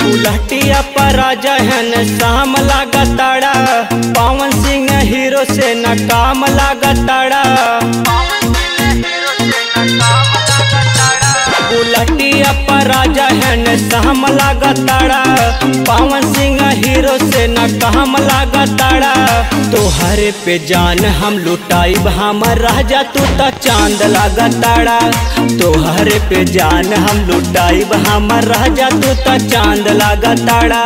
बुलहटिया पर राजा है शाम लागताड़ा, पवन सिंह हीरो से न काम लागताड़ा। बुलहटिया पर राजा है शाम लागताड़ा, पवन सिंह हीरो से न काम लागताड़ा। तोहरे पे जान हम लुटाइब हमर राजा तू तो चांद लागताड़ा। तोहरे पे जान हम लुटाइब हमर राजा तू तो चांद लागताड़ा।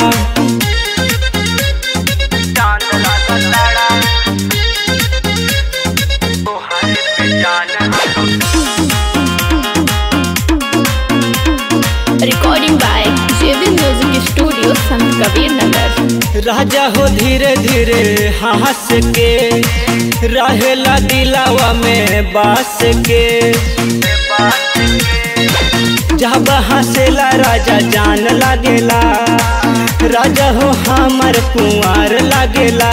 Recording by JB music studio Sant Kabir नगर। राजा हो धीरे धीरे हंस के रहेला दिलावा में बास के, जब हंसेला राजा जान लागेला। राजा हो हमर कुंवर लागेला।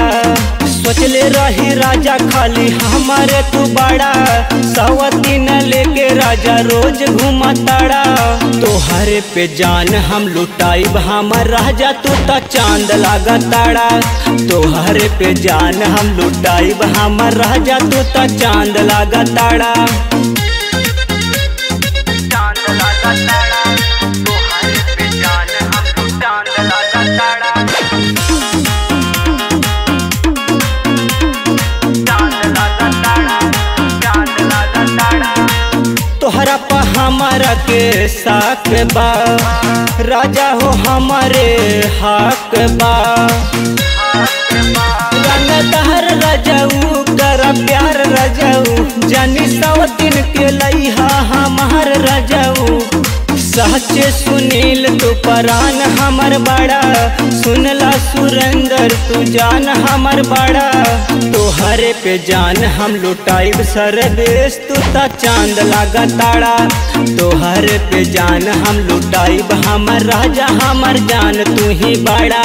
सोचले रही राजा खाली हमारे तू बड़ा, सवती न लेके राजा रोज घूमताड़ा। तोहरे पे जान हम लुटाइब हमर राजा तू तो चांद लागताड़ा। तोहरे पे जान हम लुटाइब हमर राजा तू तो चांद लागताड़ा। तोहरा पा हमारा के साक बा, राजा हो हमारे हक बा। रंगदार रजाऊ कर प्यार रजाऊ, जानी सवतीन के लइहा हमार रजाऊ। सहचे सुनील तू परान हमर बड़ा, सुनला सुरेंद्र तू जान हमर बड़ा। तोहरे पे जान हम लुटाइब सरवेश तू ता चांद लागताड़ा। तोहरे पे जान हम लुटाइब हमर राजा हमर जान तू ही बड़ा।